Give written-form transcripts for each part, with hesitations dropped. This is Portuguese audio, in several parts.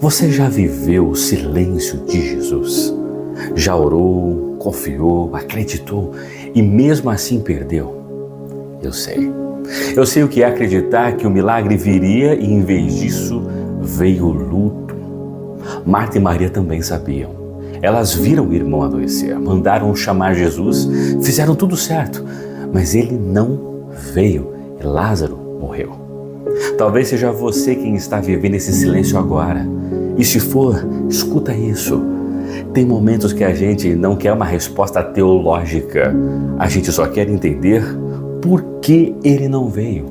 Você já viveu o silêncio de Jesus? Já orou, confiou, acreditou e mesmo assim perdeu? Eu sei. Eu sei o que é acreditar que o milagre viria e em vez disso veio o luto. Marta e Maria também sabiam. Elas viram o irmão adoecer, mandaram chamar Jesus, fizeram tudo certo, mas ele não veio e Lázaro morreu. Talvez seja você quem está vivendo esse silêncio agora. E se for, escuta isso. Tem momentos que a gente não quer uma resposta teológica. A gente só quer entender por que ele não veio.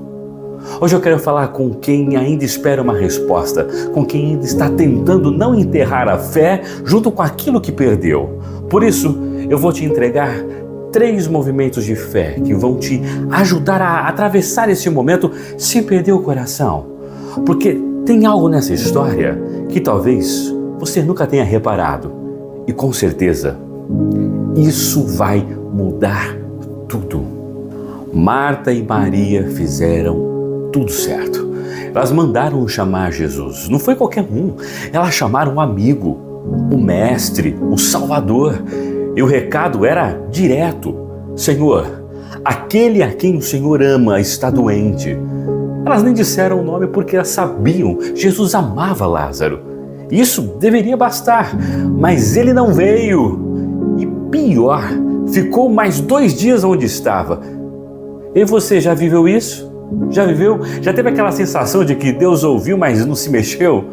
Hoje eu quero falar com quem ainda espera uma resposta, com quem ainda está tentando não enterrar a fé junto com aquilo que perdeu. Por isso, eu vou te entregar 3 movimentos de fé que vão te ajudar a atravessar esse momento sem perder o coração. Porque tem algo nessa história que talvez você nunca tenha reparado. E com certeza, isso vai mudar tudo. Marta e Maria fizeram tudo certo. Elas mandaram chamar Jesus. Não foi qualquer um. Elas chamaram um amigo, o mestre, o Salvador. E o recado era direto: Senhor, aquele a quem o Senhor ama está doente. Elas nem disseram o nome porque elas sabiam, Jesus amava Lázaro. Isso deveria bastar, mas ele não veio. E pior, ficou mais 2 dias onde estava. E você já viveu isso? Já viveu? Já teve aquela sensação de que Deus ouviu, mas não se mexeu?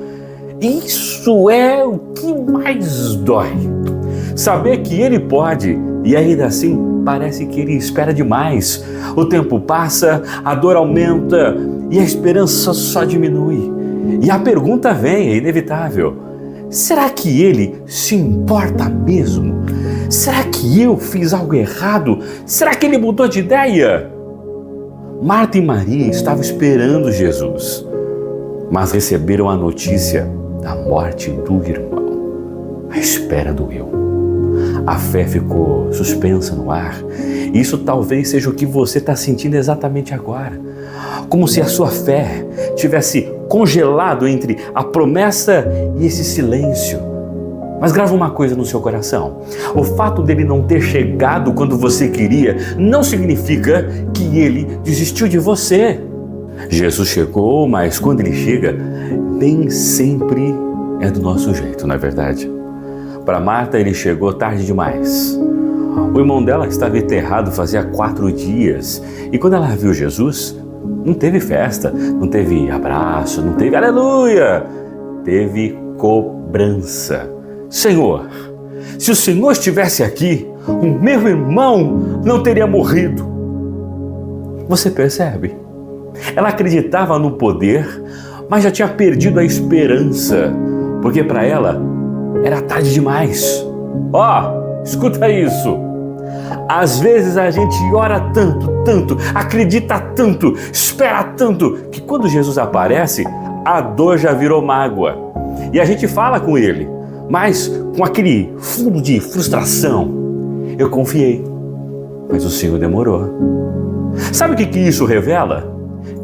Isso é o que mais dói. Saber que Ele pode e ainda assim parece que Ele espera demais. O tempo passa, a dor aumenta e a esperança só diminui. E a pergunta vem, é inevitável. Será que Ele se importa mesmo? Será que eu fiz algo errado? Será que Ele mudou de ideia? Marta e Maria estavam esperando Jesus, mas receberam a notícia da morte do irmão. A espera doeu. A fé ficou suspensa no ar. Isso talvez seja o que você está sentindo exatamente agora. Como se a sua fé tivesse congelado entre a promessa e esse silêncio. Mas grava uma coisa no seu coração. O fato dele não ter chegado quando você queria não significa que ele desistiu de você. Jesus chegou, mas quando ele chega, nem sempre é do nosso jeito, não é verdade? Para Marta, ele chegou tarde demais. O irmão dela estava enterrado fazia 4 dias. E quando ela viu Jesus, não teve festa, não teve abraço, não teve aleluia. Teve cobrança. Senhor, se o Senhor estivesse aqui, o meu irmão não teria morrido. Você percebe? Ela acreditava no poder, mas já tinha perdido a esperança, porque para ela era tarde demais. Escuta isso. Às vezes a gente ora tanto, acredita tanto, espera tanto, que quando Jesus aparece, a dor já virou mágoa. E a gente fala com ele, mas com aquele fundo de frustração. Eu confiei, mas o Senhor demorou. Sabe o que isso revela?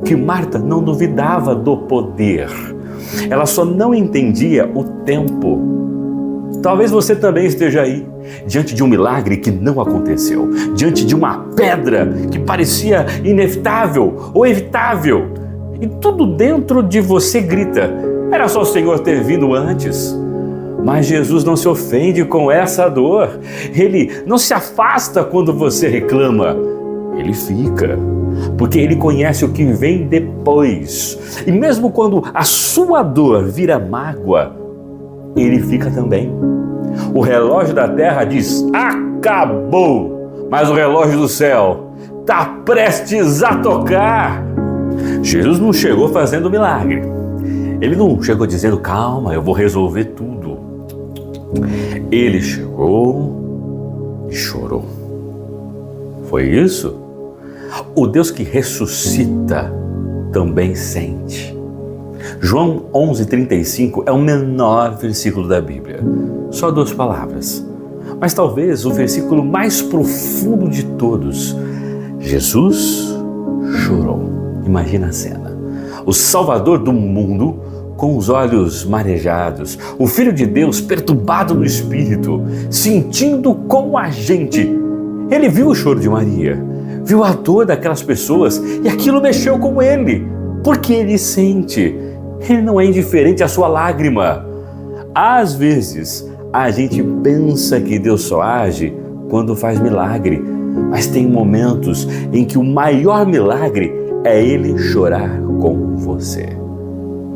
Que Marta não duvidava do poder. Ela só não entendia o tempo. Talvez você também esteja aí, diante de um milagre que não aconteceu, diante de uma pedra que parecia inevitável ou evitável. E tudo dentro de você grita: era só o Senhor ter vindo antes. Mas Jesus não se ofende com essa dor. Ele não se afasta quando você reclama. Ele fica, porque Ele conhece o que vem depois. E mesmo quando a sua dor vira mágoa, Ele fica também. O relógio da terra diz: acabou! Mas o relógio do céu está prestes a tocar. Jesus não chegou fazendo milagre. Ele não chegou dizendo: calma, eu vou resolver tudo. Ele chegou e chorou. Foi isso? O Deus que ressuscita também sente. João 11:35 é o menor versículo da Bíblia. Só 2 palavras. Mas talvez o versículo mais profundo de todos. Jesus chorou. Imagina a cena. O Salvador do mundo com os olhos marejados, o Filho de Deus perturbado no espírito, sentindo como a gente. Ele viu o choro de Maria, viu a dor daquelas pessoas e aquilo mexeu com ele, porque ele sente. Ele não é indiferente à sua lágrima. Às vezes, a gente pensa que Deus só age quando faz milagre, mas tem momentos em que o maior milagre é Ele chorar com você.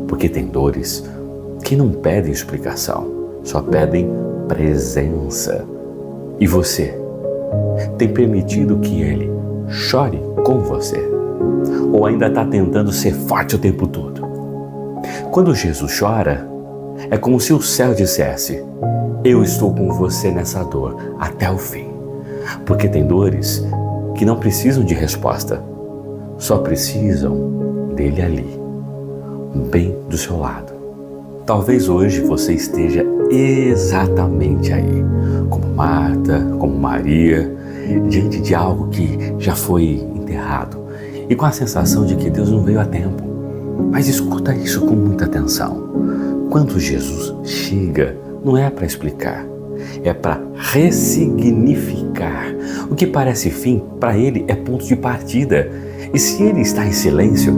Porque tem dores que não pedem explicação, só pedem presença. E você tem permitido que Ele chore com você? Ou ainda está tentando ser forte o tempo todo? Quando Jesus chora, é como se o céu dissesse: eu estou com você nessa dor até o fim. Porque tem dores que não precisam de resposta, só precisam dele ali, bem do seu lado. Talvez hoje você esteja exatamente aí, como Marta, como Maria, diante de algo que já foi enterrado e com a sensação de que Deus não veio a tempo. Mas escuta isso com muita atenção. Quando Jesus chega, não é para explicar, é para ressignificar. O que parece fim, para ele é ponto de partida. E se ele está em silêncio,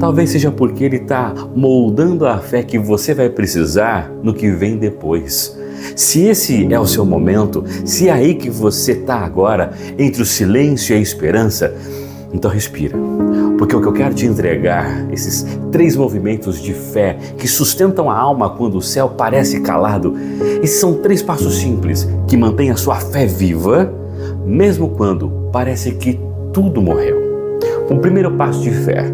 talvez seja porque ele está moldando a fé que você vai precisar no que vem depois. Se esse é o seu momento, se é aí que você está agora, entre o silêncio e a esperança, então respira. Porque o que eu quero te entregar, esses 3 movimentos de fé que sustentam a alma quando o céu parece calado, esses são 3 passos simples que mantêm a sua fé viva, mesmo quando parece que tudo morreu. O primeiro passo de fé: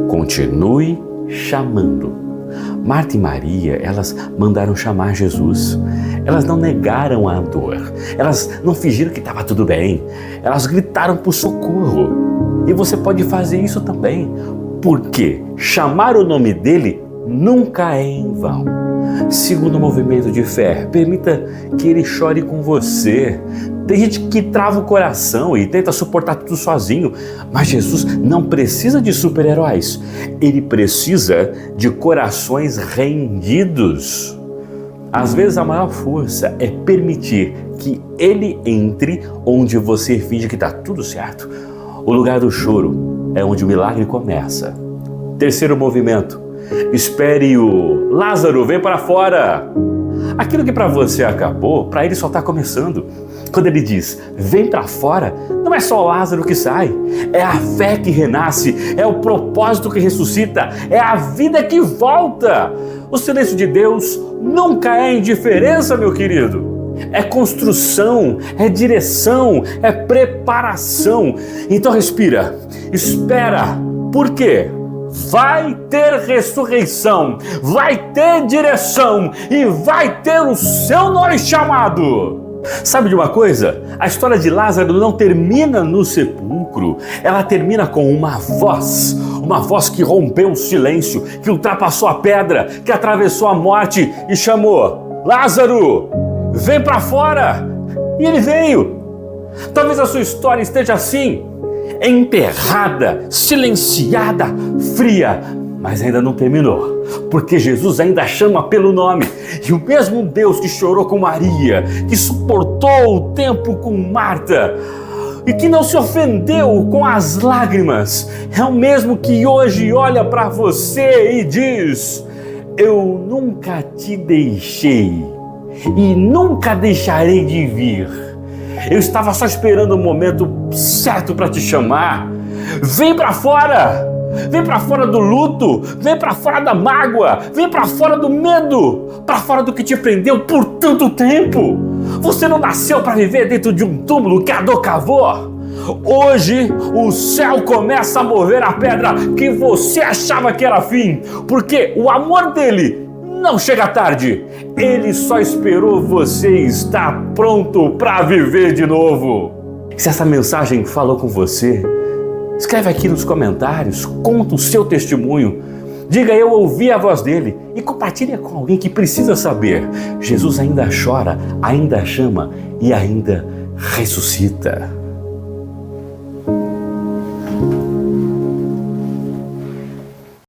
continue chamando. Marta e Maria, elas mandaram chamar Jesus. Elas não negaram a dor. Elas não fingiram que estava tudo bem. Elas gritaram por socorro. E você pode fazer isso também, porque chamar o nome dele nunca é em vão. Segundo movimento de fé: permita que ele chore com você. Tem gente que trava o coração e tenta suportar tudo sozinho, mas Jesus não precisa de super-heróis. Ele precisa de corações rendidos. Às vezes a maior força é permitir que ele entre onde você finge que está tudo certo. O lugar do choro é onde o milagre começa. Terceiro movimento: espere o Lázaro, vem para fora. Aquilo que para você acabou, para ele só está começando. Quando ele diz, vem para fora, não é só Lázaro que sai, é a fé que renasce, é o propósito que ressuscita, é a vida que volta. O silêncio de Deus nunca é indiferença, meu querido. É construção, é direção, é preparação. Então respira, espera, por quê? Vai ter ressurreição, vai ter direção e vai ter o seu nome chamado. Sabe de uma coisa? A história de Lázaro não termina no sepulcro, ela termina com uma voz que rompeu o silêncio, que ultrapassou a pedra, que atravessou a morte e chamou: Lázaro, vem para fora! E ele veio. Talvez a sua história esteja assim, emperrada, silenciada, fria, mas ainda não terminou, porque Jesus ainda chama pelo nome. E o mesmo Deus que chorou com Maria, que suportou o tempo com Marta e que não se ofendeu com as lágrimas, é o mesmo que hoje olha para você e diz: eu nunca te deixei e nunca deixarei de vir. Eu estava só esperando o momento certo para te chamar. Vem para fora! Vem para fora do luto, vem para fora da mágoa, vem para fora do medo, para fora do que te prendeu por tanto tempo. Você não nasceu para viver dentro de um túmulo que a dor cavou. Hoje o céu começa a mover a pedra que você achava que era fim, porque o amor dele não chega tarde. Ele só esperou você estar pronto para viver de novo. Se essa mensagem falou com você, escreve aqui nos comentários, conta o seu testemunho. Diga, eu ouvi a voz dele, e compartilha com alguém que precisa saber. Jesus ainda chora, ainda chama e ainda ressuscita.